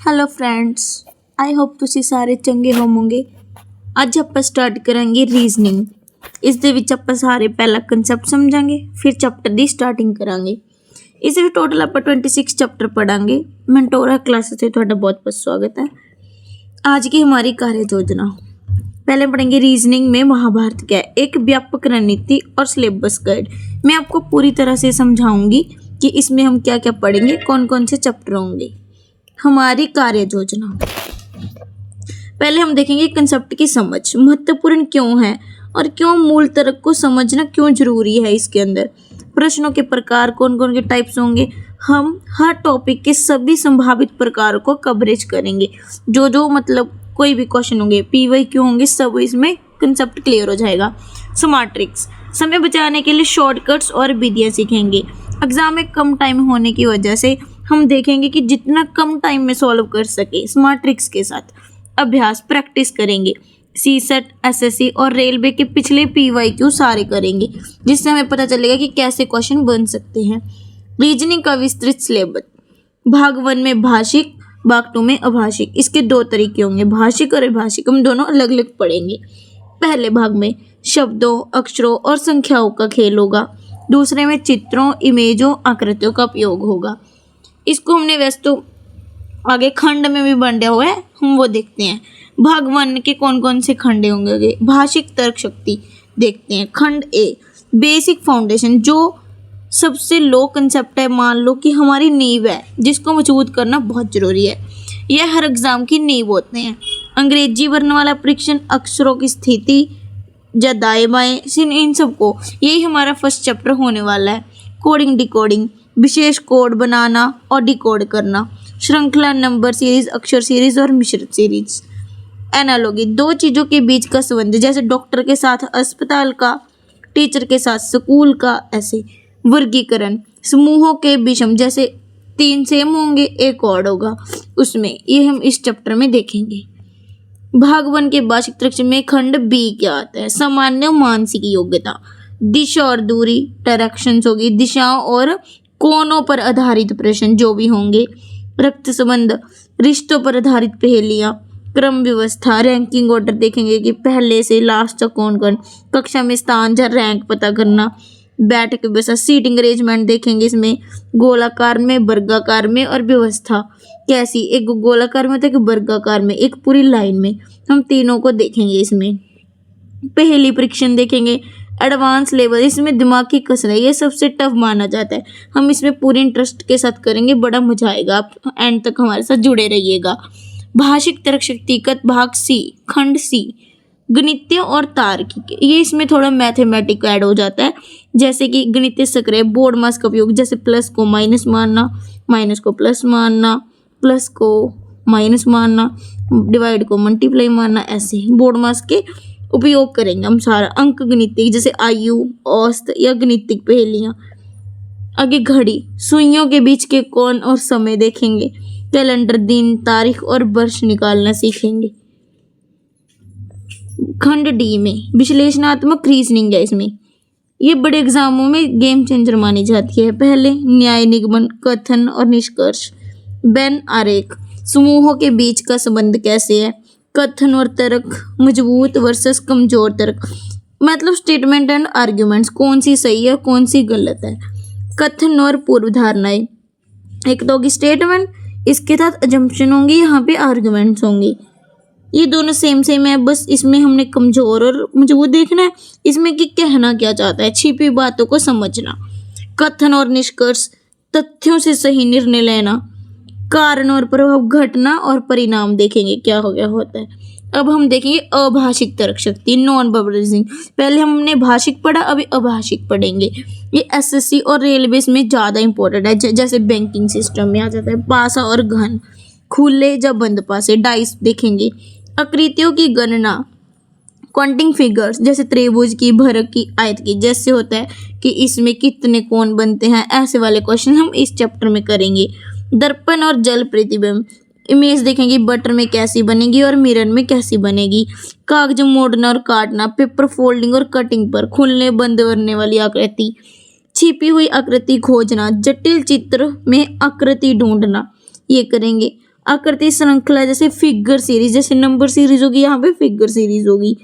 Hello friends, I hope ਤੁਸੀਂ ਸਾਰੇ ਚੰਗੇ ਹੋਵੋਗੇ। ਅੱਜ ਆਪਾਂ ਸਟਾਰਟ ਕਰਾਂਗੇ ਰੀਜ਼ਨਿੰਗ। ਇਸ ਦੇ ਵਿੱਚ ਆਪਾਂ ਸਾਰੇ ਪਹਿਲਾ ਕਨਸੈਪਟ ਸਮਝਾਂਗੇ, ਫਿਰ ਚੈਪਟਰ ਦੀ ਸਟਾਰਟਿੰਗ ਕਰਾਂਗੇ। ਇਸ ਵਿੱਚ ਟੋਟਲ ਆਪਾਂ 26 चैप्टर पढ़ांगे। मेंटोरा क्लासेस से ਤੁਹਾਡਾ बहुत बहुत स्वागत है। आज की हमारी कार्य योजना, पहले पढ़ेंगे रीजनिंग में महाभारत क्या है, एक व्यापक रणनीति और सिलेबस गाइड। मैं आपको पूरी तरह से समझाऊंगी कि इसमें हम क्या क्या पढ़ेंगे, कौन कौन से चैप्टर होंगे। हमारी कार्य योजना, पहले हम देखेंगे कंसेप्ट की समझ महत्वपूर्ण क्यों है और क्यों मूल तर्क को समझना क्यों जरूरी है। इसके अंदर प्रश्नों के प्रकार, कौन कौन के टाइप्स होंगे। हम हर टॉपिक के सभी संभावित प्रकारों को कवरेज करेंगे। जो मतलब कोई भी क्वेश्चन होंगे, PYQ होंगे, सब इसमें कंसेप्ट क्लियर हो जाएगा। स्मार्ट ट्रिक्स, समय बचाने के लिए शॉर्टकट्स और विधियाँ सीखेंगे। एग्जाम में कम टाइम होने की वजह से हम देखेंगे कि जितना कम टाइम में सॉल्व कर सके स्मार्ट ट्रिक्स के साथ। अभ्यास प्रैक्टिस करेंगे। CSET, SSC और रेलवे के पिछले PYQ सारे करेंगे, जिससे हमें पता चलेगा कि कैसे क्वेश्चन बन सकते हैं। रीजनिंग का विस्तृत सिलेबस, भाग 1 में भाषिक, भाग 2 में अभाषिक। इसके 2 तरीके होंगे, भाषिक और अभाषिक। हम दोनों अलग अलग पढ़ेंगे। पहले भाग में शब्दों, अक्षरों और संख्याओं का खेल होगा। दूसरे में चित्रों, इमेजों, आकृतियों का उपयोग होगा। इसको हमने वैसे तो आगे खंड में भी बांटा हुआ है, हम वो देखते हैं। भाग 1 के कौन कौन से खंड होंगे। भाषिक तर्क शक्ति देखते हैं। खंड A, बेसिक फाउंडेशन, जो सबसे लो कंसेप्ट है। मान लो कि हमारी नींव है, जिसको मजबूत करना बहुत जरूरी है। यह हर एग्जाम की नींव होते हैं। अंग्रेजी वर्णमाला परीक्षण, अक्षरों की स्थिति या दाएं बाएं, इन सबको, यही हमारा फर्स्ट चैप्टर होने वाला है। कोडिंग डिकोडिंग, विशेष कोड बनाना और डिकोड करना। श्रृंखला, नंबर सीरीज, अक्षर सीरीज और मिश्रित सीरीज। एनालॉगी, दो चीज़ों के बीच का संबंध, जैसे डॉक्टर के साथ अस्पताल का, टीचर के साथ स्कूल का। ऐसे वर्गीकरण, समूहों के विषम, जैसे 3 सेम होंगे, एक और होगा उसमें, ये हम इस चैप्टर में देखेंगे। भाग 1 के भाषिक तर्क में खंड B क्या आता है। सामान्य मानसिक योग्यता, दिशा और दूरी, डायरेक्शंस होगी, दिशाओं और कोणों पर आधारित प्रश्न जो भी होंगे। रक्त संबंध, रिश्तों पर आधारित पहेलियाँ। क्रम व्यवस्था, रैंकिंग ऑर्डर देखेंगे कि पहले से लास्ट तक कौन कौन। कक्षा में स्थान या रैंक पता करना। बैठक व्यवस्था, सीटिंग अरेंजमेंट देखेंगे इसमें। गोलाकार में, वर्गाकार में और व्यवस्था कैसी, एक गोलाकार में तो एक वर्गाकार में, एक पूरी लाइन में, हम तीनों को देखेंगे इसमें। पहेली परीक्षण देखेंगे। एडवांस लेवल, इसमें दिमाग की कसरत, ये सबसे टफ माना जाता है। हम इसमें पूरे इंटरेस्ट के साथ करेंगे, बड़ा मजा आएगा। आप एंड तक हमारे साथ जुड़े रहिएगा। भाषिक तर्क शक्ति का भाग C, खंड C, गणितीय और तार्किक, ये इसमें थोड़ा मैथमेटिक ऐड हो जाता है। जैसे कि गणितीय सक्रिय, बोर्ड मास का उपयोग, जैसे प्लस को माइनस मानना, माइनस को प्लस मानना, प्लस को माइनस मानना, डिवाइड को मल्टीप्लाई मानना, ऐसे बोर्ड मास के उपयोग करेंगे हम सारा। अंक गणितिक, जैसे आयु, औसत या गणितिक पहेलियाँ। आगे घड़ी, सुइयों के बीच के कोण और समय देखेंगे। कैलेंडर, दिन, तारीख और वर्ष निकालना सीखेंगे। खंड D में विश्लेषणात्मक रीजनिंग है। इसमें ये बड़े एग्जामों में गेम चेंजर मानी जाती है। पहले न्याय, निगमन, कथन और निष्कर्ष। बेन आरेख, समूहों के बीच का संबंध कैसे है। कथन और तर्क, मजबूत वर्सेस कमजोर तर्क, मतलब स्टेटमेंट एंड आर्ग्यूमेंट्स, कौन सी सही है कौन सी गलत है। कथन और पूर्व धारणाएं, एक तो होगी स्टेटमेंट, इसके साथ अजम्पशन होंगी, यहाँ पे आर्ग्यूमेंट्स होंगी। ये दोनों सेम है, बस इसमें हमने कमजोर और मजबूत देखना है। इसमें कि कहना क्या चाहता है, छिपी बातों को समझना। कथन और निष्कर्ष, तथ्यों से सही निर्णय लेना। कारण और प्रभाव, घटना और परिणाम देखेंगे क्या हो गया होता है। अब हम देखेंगे अभाषिक तर्क शक्ति, नॉन वर्बल रीजनिंग। पहले हमने भाषिक पढ़ा, अभी अभाषिक पढ़ेंगे। ये SSC और रेलवे में ज़्यादा इंपॉर्टेंट है। जैसे बैंकिंग सिस्टम में आ जाता है। पासा और घन, खुले या बंद पासे, डाइस देखेंगे। आकृतियों की गणना, काउंटिंग फिगर्स, जैसे त्रिभुज की, भरक की, आयत की, जैसे होता है कि इसमें कितने कोण बनते हैं, ऐसे वाले क्वेश्चन हम इस चैप्टर में करेंगे। दर्पण और जल प्रतिबिंब, इमेज देखेंगे बटर में कैसी बनेगी और मिरर में कैसी बनेगी। कागज मोड़ना और काटना, पेपर फोल्डिंग और कटिंग पर, खुलने बंद करने वाली आकृति। छिपी हुई आकृति खोजना, जटिल चित्र में आकृति ढूंढना, ये करेंगे। आकृति श्रृंखला जैसे फिगर सीरीज, जैसे नंबर सीरीज होगी यहाँ पे फिगर सीरीज होगी।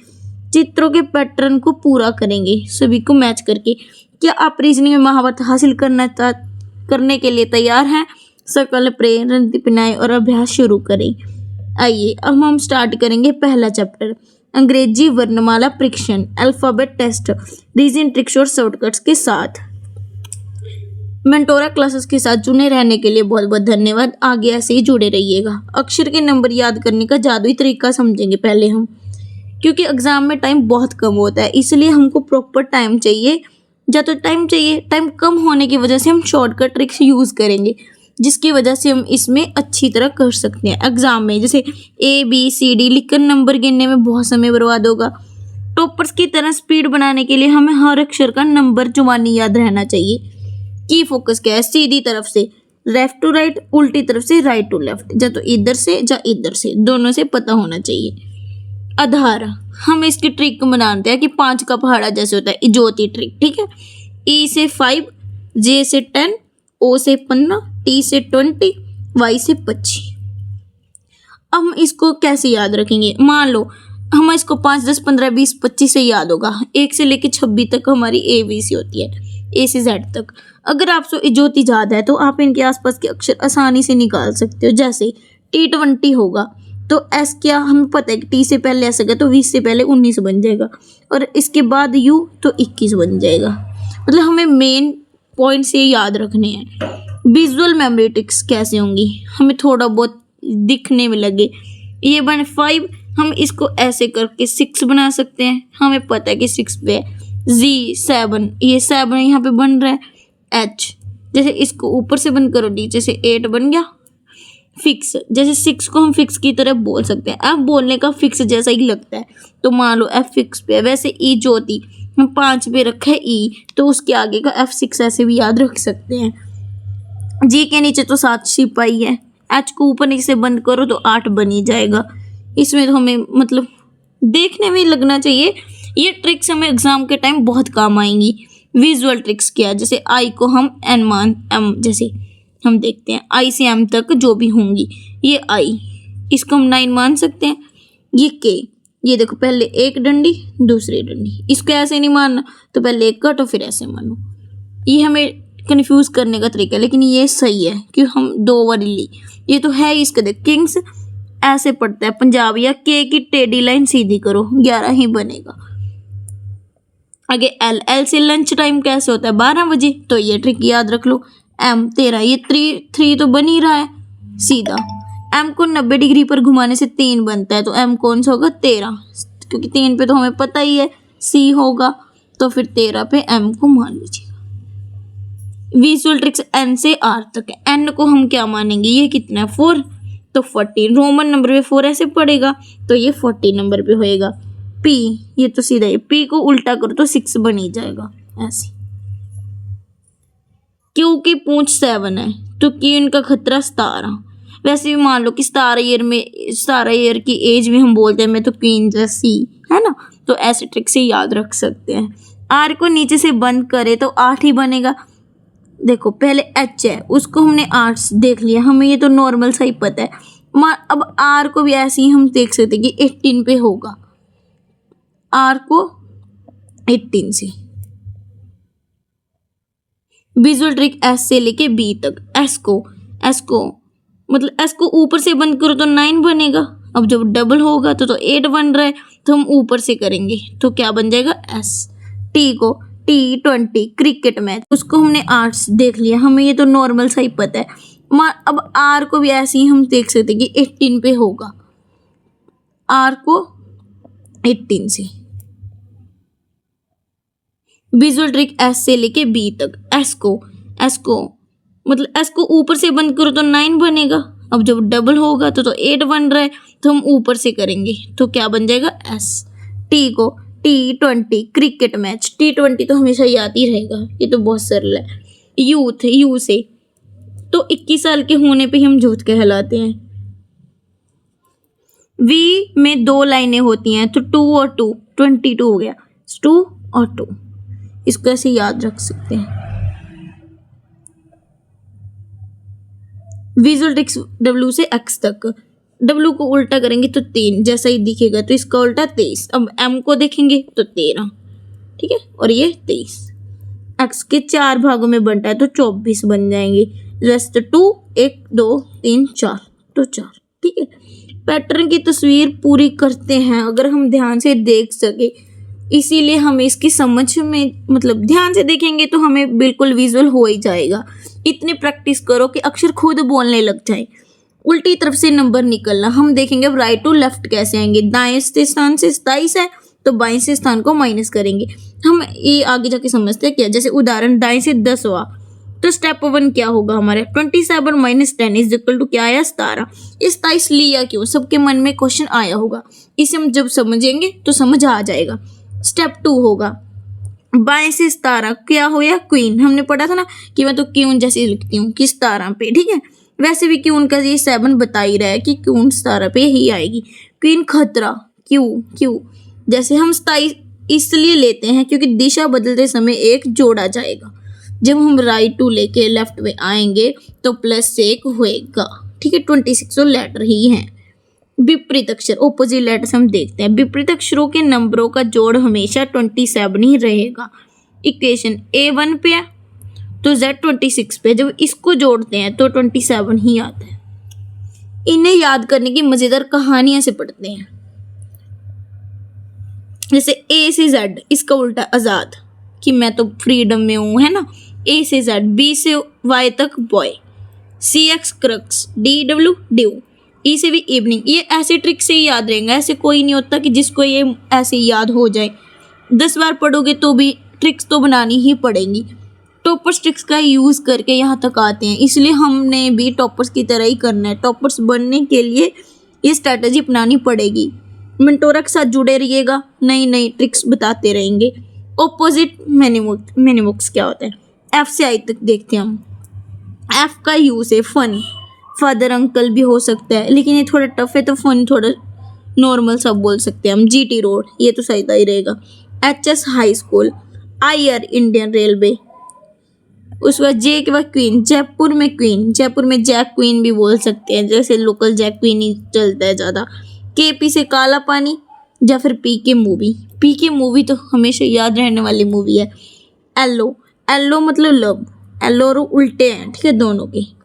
चित्रों के पैटर्न को पूरा करेंगे सभी को मैच करके। क्या आप रीजनिंग में महारत हासिल करने के लिए तैयार हैं? सकल प्रेरणा दीपनाएं और अभ्यास शुरू करें। आइए अब हम स्टार्ट करेंगे पहला चैप्टर, अंग्रेजी वर्णमाला परीक्षण, अल्फाबेट टेस्ट, रीजनिंग ट्रिक्स और शॉर्टकट्स के साथ। मेंटोरा क्लासेस के साथ जुड़े रहने के लिए बहुत बहुत धन्यवाद। आगे ऐसे ही जुड़े रहिएगा। अक्षर के नंबर याद करने का जादुई तरीका समझेंगे पहले हम, क्योंकि एग्जाम में टाइम बहुत कम होता है, इसलिए हमको प्रॉपर टाइम चाहिए। जब तो टाइम चाहिए, टाइम कम होने की वजह से हम शॉर्टकट ट्रिक्स यूज़ करेंगे, जिसकी वजह से हम इसमें अच्छी तरह कर सकते हैं। एग्जाम में जैसे ABCD लिखकर नंबर गिनने में बहुत समय बर्बाद होगा। टॉपर्स की तरह स्पीड बनाने के लिए हमें हर अक्षर का नंबर जुबानी याद रहना चाहिए। की फोकस क्या है? सीधी तरफ से लेफ्ट टू राइट, उल्टी तरफ से राइट टू लेफ्ट, या तो इधर से या इधर से, दोनों से पता होना चाहिए। आधार, हम इसकी ट्रिक बनाते हैं कि 5 का पहाड़ा जैसे होता है, ज्योति ट्रिक, ठीक है। E से 5, J से 10, O से 15, T से 20, Y से 25। अब हम इसको कैसे याद रखेंगे? मान लो हम इसको 5, 10, 15, 20, 25 से याद होगा। 1 से लेकर 26 तक हमारी ABC होती है, A से Z तक। अगर आपको ज्योति याद है तो आप इनके आसपास के अक्षर आसानी से निकाल सकते हो। जैसे T20 होगा तो S क्या हमें पता है कि T से पहले S होगा तो 20 से पहले 19 बन जाएगा, और इसके बाद U तो 21 बन जाएगा। मतलब हमें मेन पॉइंट से याद रखने हैं। विजुअल मेमोरी ट्रिक्स कैसे होंगी? हमें थोड़ा बहुत दिखने में लगे, ये बने 5, हम इसको ऐसे करके 6 बना सकते हैं, हमें पता है कि 6 पे है। Z 7, ये 7 यहाँ पे बन रहा है। H जैसे इसको ऊपर से बंद करो, नीचे से 8 बन गया। फिक्स, जैसे 6 को हम फिक्स की तरह बोल सकते हैं, F बोलने का फिक्स जैसा ही लगता है, तो मान लो F फिक्स पे है। वैसे E ज्योति हम 5 पे रखा है E, तो उसके आगे का F6 ऐसे भी याद रख सकते हैं। G के नीचे तो 7 सिपाही है, H को ऊपर नीचे से बंद करो तो 8 बन ही जाएगा। इसमें तो हमें मतलब देखने में लगना चाहिए। ये ट्रिक्स हमें एग्जाम के टाइम बहुत काम आएंगी। विजुअल ट्रिक्स क्या है? जैसे I को हम N मान M, जैसे हम देखते हैं I से M तक जो भी होंगी, ये I, इसको हम 9 मान सकते हैं। ये K, ये देखो पहले एक डंडी दूसरी डंडी, इसको ऐसे नहीं मानना, तो पहले एक काटो फिर ऐसे मानो। ये हमें कन्फ्यूज करने का तरीका है, लेकिन ये सही है कि हम 2 बार ली। ये तो है इसका देख, किंग्स ऐसे पढ़ता है पंजाब, या K की टेढ़ी लाइन सीधी करो 11 ही बनेगा। आगे L से लंच टाइम कैसे होता है? 12 बजे, तो ये ट्रिक याद रख लो। M 13, ये 3 तो बन ही रहा है सीधा। M को 90 डिग्री पर घुमाने से 3 बनता है, तो M कौन सा होगा? 13, क्योंकि 3 पे तो हमें पता ही है C होगा, तो फिर 13 पे M को मान लीजिएगा। विजुअल ट्रिक्स N से R तक है। N को हम क्या मानेंगे? ये कितना है? 4, तो 40 रोमन नंबर पे 4 ऐसे पड़ेगा, तो ये 40 नंबर पे होएगा। P, ये तो सीधा है, P को उल्टा करो तो 6 बन ही जाएगा ऐसे। Q की पूंछ 7 है, तो Q इनका खतरा 17। वैसे भी मान लो कि 17 ईयर की एज में हम बोलते हैं मैं तो क्वीन जैसी, है ना, तो ऐसे ट्रिक से याद रख सकते हैं। R को नीचे से बंद करे तो 8 ही बनेगा। देखो पहले H है, उसको हमने 8 देख लिया, हमें ये तो नॉर्मल सा ही पता है। अब R को भी ऐसे ही हम देख सकते हैं कि 18 पे होगा, R को 18 से। विजुअल ट्रिक S से लेके B तक। S को ऊपर से बंद करो तो 9 बनेगा। अब जब डबल होगा तो 8 बन रहा है, तो हम ऊपर से करेंगे तो क्या बन जाएगा? S। T को T20 क्रिकेट मैच, उसको हमने 8 देख लिया, हमें ये तो नॉर्मल सा ही पता है। अब R को भी ऐसे ही हम देख सकते हैं कि 18 पे होगा, R को 18 से। विजुअल ट्रिक S से लेके B तक। S को ऊपर से बंद करो तो 9 बनेगा। अब जब डबल होगा तो 8 बन रहा है, तो हम ऊपर से करेंगे तो क्या बन जाएगा? S। T को T20 क्रिकेट मैच, T20 तो हमेशा याद ही रहेगा, ये तो बहुत सरल है। यूथ, U से तो 21 साल के होने पे हम यूथ कहलाते हैं। V में 2 लाइनें होती हैं, तो 2 और 2 22 हो गया, 2 और 2, इसको ऐसे याद रख सकते हैं। विजुअल ट्रिक्स W से X तक। W को उल्टा करेंगे तो 3 जैसा ही दिखेगा, तो इसका उल्टा 23। अब M को देखेंगे तो 13, ठीक है, और ये 23। X के 4 भागों में बनता है तो 24 बन जाएंगे। रेस्ट 2, 1 2 3 4, तो 4, ठीक है। पैटर्न की तस्वीर पूरी करते हैं अगर हम ध्यान से देख सके, इसीलिए हमें इसकी समझ में मतलब ध्यान से देखेंगे तो हमें बिल्कुल विजुअल हो ही जाएगा। इतनी प्रैक्टिस करो कि अक्षर खुद बोलने लग जाए। उल्टी तरफ से नंबर निकलना, हम देखेंगे अब राइट टू लेफ्ट कैसे आएंगे। दाएं से स्थान से 27 है तो बाएं से स्थान को माइनस करेंगे। हम ये आगे जाके समझते हैं क्या। जैसे उदाहरण दाएं से 10 हुआ तो स्टेप 1 क्या होगा हमारे 27 माइनस 10 इज इक्वल टू क्या आया 17। इस 27 लिया क्यों, सबके मन में क्वेश्चन आया होगा, इसे हम जब समझेंगे तो समझ आ जाएगा। स्टेप 2 होगा बाएं से 17 क्या हो या क्वीन। हमने पढ़ा था ना कि मैं तो क्यून जैसे लिखती हूँ कि 17 पे, ठीक है। वैसे भी क्यून का ये 7 बता ही रहा है कि क्यून 17 पे ही आएगी। क्वीन खतरा क्यों जैसे हम 27 इसलिए लेते हैं क्योंकि दिशा बदलते समय एक जोड़ा जाएगा। जब हम राइट टू लेके लेफ्ट में आएंगे तो +1 होएगा, ठीक है। 26 लेटर ही हैं। विपरीत अक्षर ऑपोजिट लेटर्स हम देखते हैं। विपरीत अक्षरों के नंबरों का जोड़ हमेशा 27 ही रहेगा। इक्वेशन A1 पे है तो Z 26 पे, जब इसको जोड़ते हैं तो 27 ही आता है। इन्हें याद करने की मजेदार कहानियां से पढ़ते हैं। जैसे A से Z, इसका उल्टा आजाद कि मैं तो फ्रीडम में हूं, है ना। A से Z, B से Y तक boy, CX crux, DW due, E से भी इवनिंग। ये ऐसे ट्रिक से ही याद रहेंगे, ऐसे कोई नहीं होता कि जिसको ये ऐसे याद हो जाए। 10 बार पढ़ोगे तो भी ट्रिक्स तो बनानी ही पड़ेंगी। टॉपर्स ट्रिक्स का यूज़ करके यहाँ तक आते हैं, इसलिए हमने भी टॉपर्स की तरह ही करना है। टॉपर्स बनने के लिए ये स्ट्रैटेजी अपनानी पड़ेगी। मेंटोरा के साथ जुड़े रहिएगा, नई नई ट्रिक्स बताते रहेंगे। ऑपोजिट मेनिमोक्स क्या होता है, F से I तक देखते हैं हम। F का यूज़ है फन, फादर अंकल भी हो सकता है, लेकिन ये थोड़ा टफ है तो फन थोड़ा नॉर्मल सब बोल सकते हैं हम। GT रोड, ये तो सही ही रहेगा। HS high school, IR Indian railway. उसके बाद J के बाद क्वीन, जयपुर में क्वीन, जयपुर में जैक क्वीन भी बोल सकते हैं, जैसे लोकल जैक क्वीन ही चलता है ज़्यादा। KP से काला पानी, या फिर PK मूवी। PK मूवी तो हमेशा याद रहने वाली मूवी है। एलो मतलब लव, एलो और उल्टे हैं, ठीक है, दोनों के।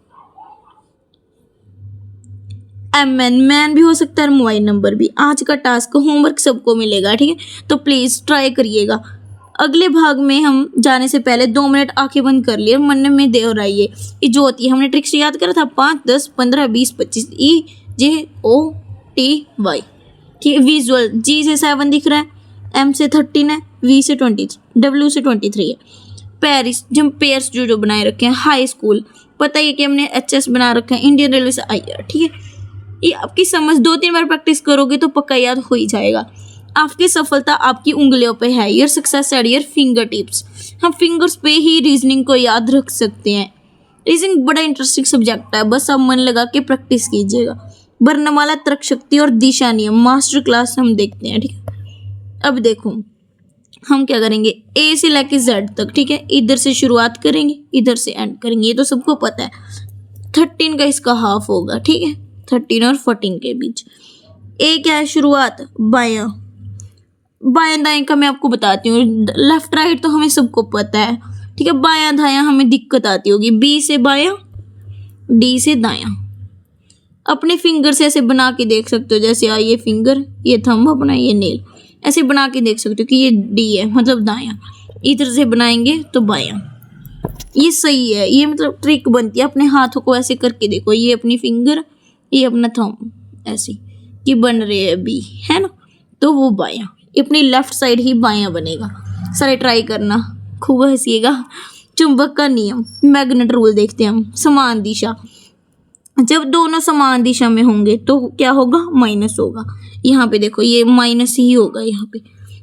MN मैन भी हो सकता है और मोबाइल नंबर भी। आज का टास्क होमवर्क सबको मिलेगा, ठीक है, तो प्लीज़ ट्राई करिएगा। अगले भाग में हम जाने से पहले 2 मिनट आंखें बंद कर लिए और मन में दोहराइए। ये जो होती है, हमने ट्रिक्स याद करा था 5 10 15 20 25, EJOTY, ठीक है। विजुअल, G से 7 दिख रहा है, M से 13 है, V से 20, W से 23 है। पेरिस, जब पेयर्स जो बनाए रखे हैं। हाई स्कूल, पता ही है कि हमने HS बना रखा है। इंडियन रेलवे से IR, ठीक है। ये आपकी समझ 2-3 बार प्रैक्टिस करोगे तो पक्का याद हो ही जाएगा। आपकी सफलता आपकी उंगलियों पे है। Your success at your finger tips. हम फिंगर्स पे ही रीजनिंग को याद रख सकते हैं। रीजनिंग बड़ा इंटरेस्टिंग सब्जेक्ट है, बस आप मन लगा के प्रैक्टिस कीजिएगा। वर्णमाला, तर्क शक्ति और दिशा नियम मास्टर क्लास हम देखते हैं, ठीक है। अब देखो हम क्या करेंगे, A से लेके Z तक, ठीक है। इधर से शुरुआत करेंगे, इधर से एंड करेंगे, ये तो सबको पता है। 13 का इसका हाफ होगा, ठीक है, 13 और 14 के बीच। A क्या है, शुरुआत बायां। बाएं दाएं का मैं आपको बताती हूँ। लेफ्ट राइट तो हमें सबको पता है, ठीक है। बायां दायां हमें दिक्कत आती होगी। B से बायां, D से दायां। अपने फिंगर से ऐसे बना के देख सकते हो, जैसे ये फिंगर, ये थंब अपना, ये नेल, ऐसे बना के देख सकते हो कि ये D है, मतलब दायां। इधर से बनाएंगे तो बायां, ये सही है। ये मतलब ट्रिक बनती है। अपने हाथों को ऐसे करके देखो, ये अपनी फिंगर, ये अपना थंब, ऐसे कि बन रहे है B, है ना, तो वो बायां। अपनी लेफ्ट साइड ही बायां बनेगा। सारे ट्राई करना, खूब हंसिएगा। चुंबक का नियम, मैग्नेट रूल देखते हैं हम। समान दिशा, जब दोनों समान दिशा में होंगे तो क्या होगा, माइनस होगा। यहाँ पे देखो, ये माइनस ही होगा यहाँ पे।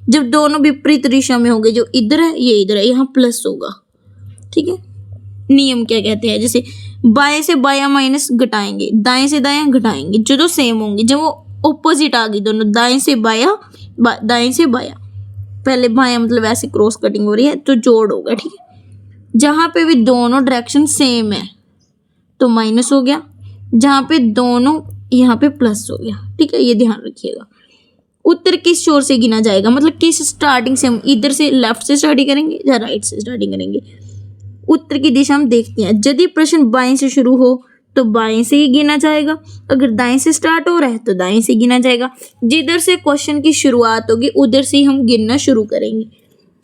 जब दोनों विपरीत दिशा में होंगे, जो इधर है ये इधर है, यहाँ प्लस होगा, ठीक है। नियम क्या कहते हैं, जैसे बाएं से बायां माइनस घटाएंगे, दाएं से दायां घटाएंगे, जो दो सेम होंगे। जब वो ऑपोजिट आ गई दोनों, दाएं से बायां, दाएं से बायां, पहले बायां मतलब ऐसे क्रॉस कटिंग हो रही है तो जोड़ होगा, ठीक है। जहाँ पे भी दोनों डायरेक्शन सेम है तो माइनस हो गया। जहाँ पे दोनों यहाँ पे प्लस हो गया, ठीक है, ये ध्यान रखिएगा। उत्तर किस शोर से गिना जाएगा, मतलब किस स्टार्टिंग से, हम इधर से लेफ्ट से स्टार्टिंग करेंगे या राइट से स्टार्टिंग करेंगे। उत्तर की दिशा हम देखते हैं। यदि प्रश्न बाएं से शुरू हो तो बाएं से ही गिना जाएगा, अगर दाएं से स्टार्ट हो रहा है तो दाएं से गिना जाएगा। जिधर से क्वेश्चन की शुरुआत होगी उधर से ही हम गिनना शुरू करेंगे।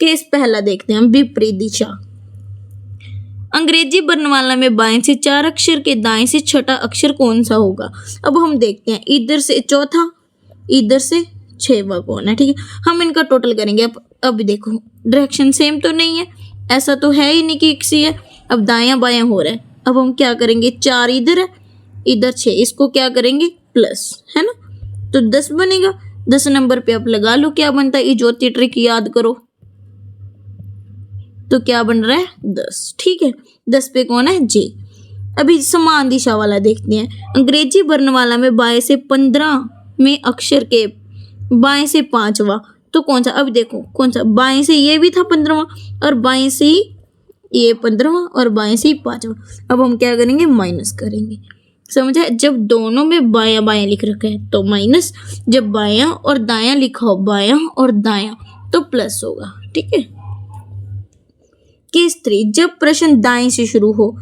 केस पहला देखते हैं हम, विपरीत दिशा। अंग्रेजी वर्णमाला में बाएं से 4 अक्षर के दाएं से छठा अक्षर कौन सा होगा। अब हम देखते हैं, इधर से चौथा, इधर से 6वां कौन है, ठीक है। हम इनका टोटल करेंगे। अब देखो डायरेक्शन सेम तो नहीं है, ऐसा तो है ही नहीं कि एक सी है। अब दायां बायां हो रहा है। अब हम क्या करेंगे, 4 इधर है, इधर 6, इसको क्या करेंगे प्लस, है ना, तो 10 बनेगा। 10 नंबर पे आप लगा लो क्या बनता है, ये ज्योति ट्रिक याद करो, तो क्या बन रहा है 10, ठीक है। 10 पे कौन है, जे। अभी समान दिशा वाला देखते हैं। अंग्रेजी वर्णमाला में बाएं से 15 में अक्षर के बाएं से 5वां तो कौन सा, अब देखो कौन सा, बाएं से ये भी था 15वां और बाएं से ही ये 15वां और बाएं से ही 5वां। अब हम क्या करेंगे, माइनस करेंगे, समझा। जब दोनों में बायां बायां लिख रखा है तो माइनस, जब बायां और दायां लिखा हो, बायां और दायां, तो प्लस होगा, ठीक है। केस 3, जब प्रश्न दाएं से शुरू हो,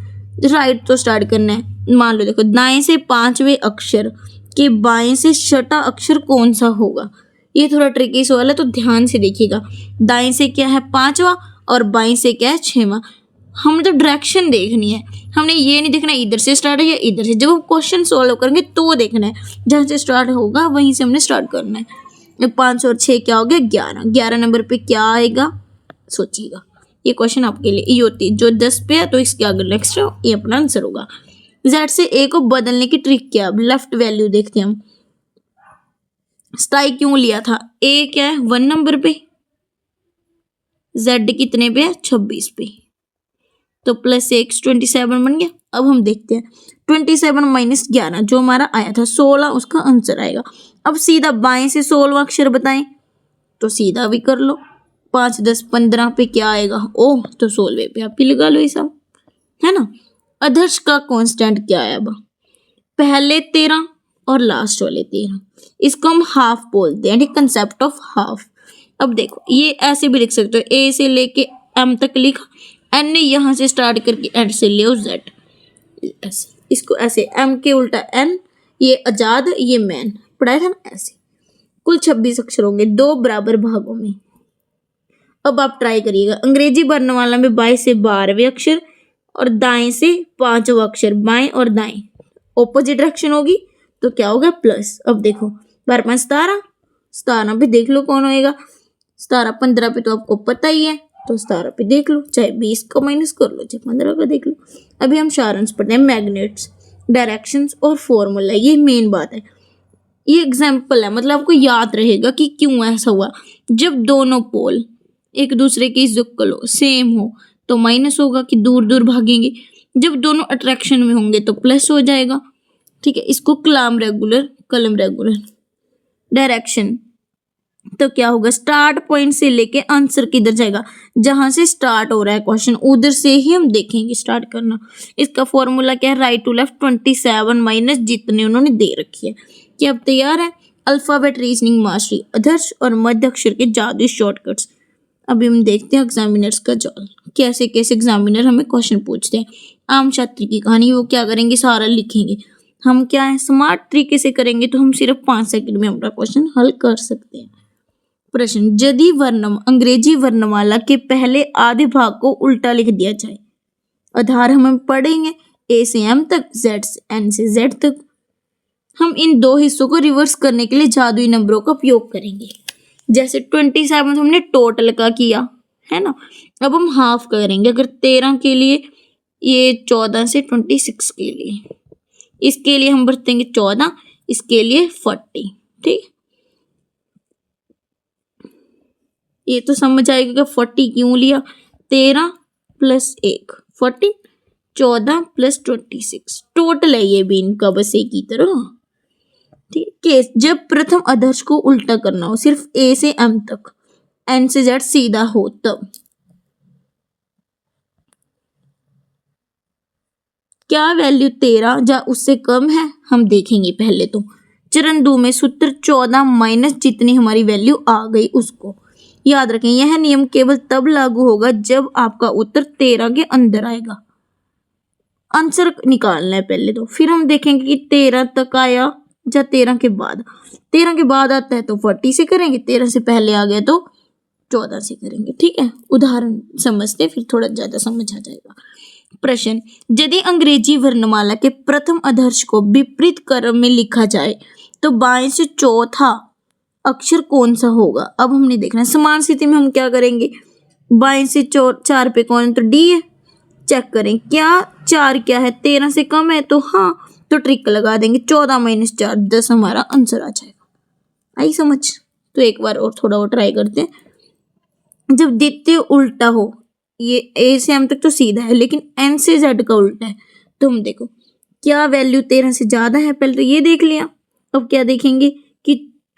राइट तो स्टार्ट करना है। मान लो देखो, दाएं से 5वें अक्षर के बाएं से छठा अक्षर कौन सा होगा। ये थोड़ा ट्रिकी सवाल है तो ध्यान से देखिएगा। दाएं से क्या है 5वां और बाएं से क्या है 6वां। हमें तो डायरेक्शन देखनी है, हमने ये नहीं देखना इधर से स्टार्ट है या इधर से। जब हम क्वेश्चन सॉल्व करेंगे तो देखना है, जहाँ से स्टार्ट होगा वहीं से हमने स्टार्ट करना है। 5 और 6 क्या हो गया 11। 11 नंबर पे क्या आएगा, सोचिएगा। ये क्वेश्चन आपके लिए ये होती है, जो 10 पे है तो इसके आगे नेक्स्ट ये अपना आंसर होगा। जेड से ए को बदलने की ट्रिक क्या, अब लेफ्ट वैल्यू देखते हैं हम। स्टाई क्यों लिया था, ए क्या है 1 नंबर पे, जेड कितने पे है 26 पे, तो प्लस 1 27 बन गया। अब हम देखते हैं 27 माइनस 11 जो हमारा आया था 16, उसका आंसर आएगा। अब सीधा बाएं से 16वां अक्षर बताएं तो सीधा भी कर लो। 5 10 15 पे क्या आएगा, ओ तो 16वें पे आप ही लगा लो, ये सब है ना। अदर्श का कांस्टेंट क्या है, अब पहले 13 और लास्ट वाले 13, इसको हम हाफ बोलते हैं, ठीक, कंसेप्ट ऑफ हाफ। अब देखो ये ऐसे भी लिख सकते हो, ए से लेके एम तक लिखा, एन ने यहाँ से स्टार्ट करके एंड से ले जेड, ऐसे इसको ऐसे, एम के उल्टा एन, ये आजाद ये मैन, पढ़ाया था ना ऐसे। कुल 26 अक्षर होंगे 2 बराबर भागों में। अब आप ट्राई करिएगा, अंग्रेजी वर्णमाला में बाएं से 12वें अक्षर और दाएं से 5वां अक्षर, बाएं और दाएं ऑपोजिट डायरेक्शन होगी तो क्या होगा प्लस। अब देखो 12 5 17, 17 पे देख लो कौन होएगा, 17 15 पे तो आपको पता ही है, तो 17 पे देख लो, चाहे 20 का माइनस कर लो, चाहे 15 का देख लो। अभी हम सारांश पढ़ते हैं, मैग्नेट्स, डायरेक्शंस और फॉर्मूला, ये मेन बात है। ये एग्जाम्पल है, मतलब आपको याद रहेगा कि क्यों ऐसा हुआ। जब दोनों पोल एक दूसरे के इक्वल सेम हो तो माइनस होगा कि दूर दूर भागेंगे, जब दोनों अट्रैक्शन में होंगे तो प्लस हो जाएगा, ठीक है। इसको कलम रेगुलर डायरेक्शन, तो क्या होगा, स्टार्ट पॉइंट से लेके आंसर किधर जाएगा, जहां से स्टार्ट हो रहा है क्वेश्चन उधर से ही हम देखेंगे स्टार्ट करना। इसका फॉर्मूला क्या है, राइट टू लेफ्ट 27 माइनस जितने उन्होंने दे रखी है। क्या अब तैयार है, अल्फाबेट रीजनिंग मास्टरी, अदर्श और मध्य अक्षर के जादुई शॉर्टकट्स। अभी हम देखते हैं एग्जामिनर्स का जाल, कैसे कैसे एग्जामिनर हमें क्वेश्चन पूछते हैं। आम छात्र की कहानी, वो क्या करेंगे, सारा लिखेंगे। हम क्या है स्मार्ट तरीके से करेंगे तो हम सिर्फ 5 सेकंड में अपना क्वेश्चन हल कर सकते हैं। प्रश्न, यदि वर्णम अंग्रेजी वर्णमाला के पहले आधे भाग को उल्टा लिख दिया जाए, आधार हम पढ़ेंगे ए से एम तक, जेड से एन से जेड तक। हम इन 2 हिस्सों को रिवर्स करने के लिए जादुई नंबरों का उपयोग करेंगे। जैसे 27 हमने टोटल का किया है ना, अब हम हाफ करेंगे। अगर 13 के लिए ये 14 से 26 के लिए, इसके लिए हम बरतेंगे 14, इसके लिए 40, ठीक। ये तो समझ आएगा कि 40 क्यों लिया, 13 + 1 14, 14 + 26 टोटल है ये भी इनका, बस एक ही तरह, ठीक है। जब प्रथम अदर्श को उल्टा करना हो, सिर्फ ए से एम तक, एन से जेड सीधा हो, तब क्या वैल्यू 13 या उससे कम है, हम देखेंगे पहले तो। चरण 2 में सूत्र 14 माइनस जितनी हमारी वैल्यू आ गई उसको। याद रखें यह नियम केवल तब लागू होगा जब आपका उत्तर 13 के अंदर आएगा। आंसर निकालना है पहले तो, फिर हम देखेंगे कि 13 तक आया या 13 के बाद। 13 के बाद आता है तो 40 से करेंगे, 13 से पहले आ गया तो 14 से करेंगे। ठीक है, उदाहरण समझते फिर थोड़ा ज्यादा समझ आ जाएगा। प्रश्न, यदि अंग्रेजी वर्णमाला के प्रथम अधर्श को विपरीत क्रम में लिखा जाए तो बाएं से चौथा अक्षर कौन सा होगा। अब हमने देखना है समान स्थिति में हम क्या करेंगे, बाएं से 4 पे कौन है तो डी है। चेक करें क्या 4 क्या है, 13 से कम है तो हाँ, तो ट्रिक लगा देंगे 14 माइनस 4 10 हमारा आंसर आ जाएगा। आई समझ। तो एक बार और थोड़ा और ट्राई करते हैं। जब द्वितीय उल्टा हो, ये ए से एम तक तो सीधा है लेकिन एन से जेड का उल्टा है, तो हम देखो क्या वैल्यू 13 से ज्यादा है, पहले तो ये देख लिया। अब क्या देखेंगे कि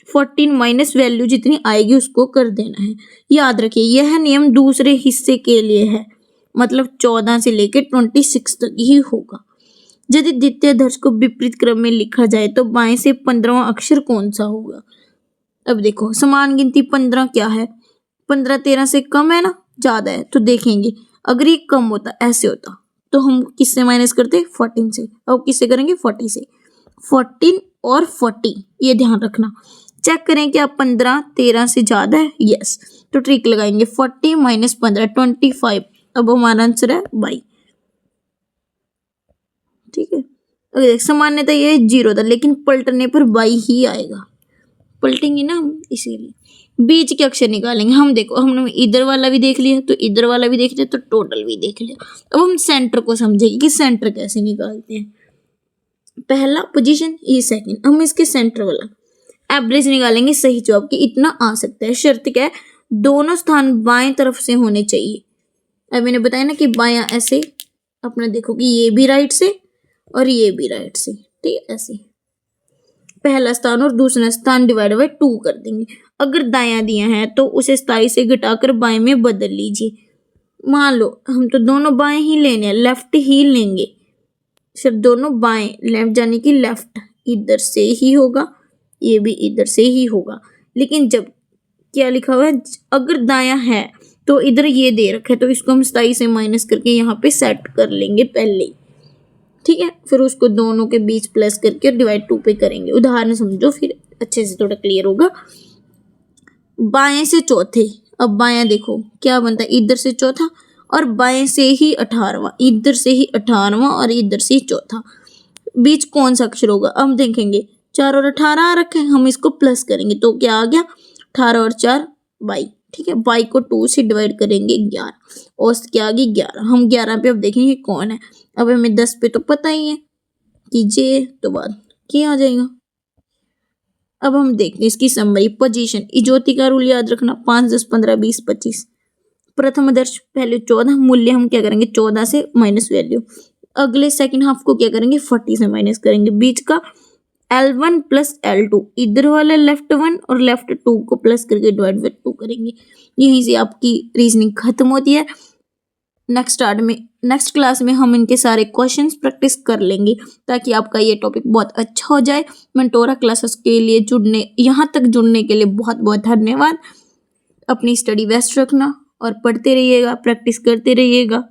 14 माइनस वैल्यू जितनी आएगी उसको कर देना है। याद रखिए यह नियम दूसरे हिस्से के लिए है, मतलब 14 से लेकर 26 तक ही होगा। यदि द्वितीय अधर्श को विपरीत क्रम में लिखा जाए तो बाएं से 15वां अक्षर कौन सा होगा। अब देखो समान गिनती 15 क्या है, 15 13 से कम है ना, ज्यादा है, तो देखेंगे अगर ये कम होता ऐसे होता तो हम किससे माइनस करते 14 से। अब किससे करेंगे 40 से। 14 और 40 ये ध्यान रखना। चेक करें क्या 15 13 से ज्यादा है, यस, तो ट्रिक लगाएंगे 40 माइनस 15 25। अब हमारा आंसर है 22। ठीक है, अगर सामान्यतः ये 0 था लेकिन पलटने पर 22 ही आएगा, पलटेंगे ना हम इसीलिए। बीच के अक्षर निकालेंगे। हम देखो हमने इधर वाला भी देख लिया तो इधर वाला भी देख लिया तो टोटल भी देख लिया। अब हम सेंटर को समझेंगे कि सेंटर कैसे निकालते हैं। पहला पोजीशन, ये सेकंड, हम इसके सेंटर वाला एवरेज निकालेंगे। सही जवाब कि इतना आ सकता है। शर्त क्या है, दोनों स्थान बाएं तरफ से होने चाहिए। अब मैंने बताया ना कि बायां ऐसे, अपना देखो कि ये भी राइट से और ये भी राइट से, ठीक है, ऐसे पहला स्थान और दूसरा स्थान डिवाइड बाय 2 कर देंगे। अगर दायां दिया है तो उसे 27 से घटाकर बाएं में बदल लीजिए। मान लो हम तो दोनों बाएं ही लेने हैं, लेफ्ट ही लेंगे, सिर्फ दोनों बाएं, लेफ्ट यानी कि लेफ्ट इधर से ही होगा, ये भी इधर से ही होगा। लेकिन जब क्या लिखा हुआ है, अगर दायां है तो इधर ये दे रखा है तो इसको हम 27 से माइनस करके यहाँ पे सेट कर लेंगे पहले ही। ठीक है, फिर उसको दोनों के बीच प्लस करके डिवाइड 2 पे करेंगे। उदाहरण समझो फिर अच्छे से थोड़ा क्लियर होगा। बाएं से चौथे, अब बायां देखो क्या बनता है, इधर से चौथा और बाएं से ही 18वां, इधर से ही 18वां और इधर से ही चौथा। बीच कौन सा अक्षर होगा, अब देखेंगे 4 और 18 आ रखे हैं, हम इसको प्लस करेंगे तो क्या आ गया 18 और 4 22। ठीक है, 22 को 2 से डिवाइड करेंगे 11, औसत क्या आ गई 11। हम 11 पे अब देखेंगे कौन है। अब हमें 10 पे तो पता ही है कि जे, तो बाद क्या आ जाएगा। अब हम देखते हैं इसकी समरी। पोजीशन, इजोती का रूल याद रखना, 5 10 15 20 25। प्रथम आदर्श पहले 14, मूल्य हम क्या करेंगे 14 से माइनस वैल्यू। अगले सेकंड हाफ को क्या करेंगे 40 से माइनस करेंगे। बीच का L1 प्लस L2, इधर वाला लेफ्ट 1 और लेफ्ट 2 को प्लस करके डिवाइड बाय 2 करेंगे। यहीं से आपकी रीजनिंग खत्म होती है। नेक्स्ट क्लास में हम इनके सारे क्वेश्चंस प्रैक्टिस कर लेंगे ताकि आपका ये टॉपिक बहुत अच्छा हो जाए। मेंटोरा क्लासेस के लिए यहाँ तक जुड़ने के लिए बहुत बहुत धन्यवाद। अपनी स्टडी बेस्ट रखना और पढ़ते रहिएगा, प्रैक्टिस करते रहिएगा।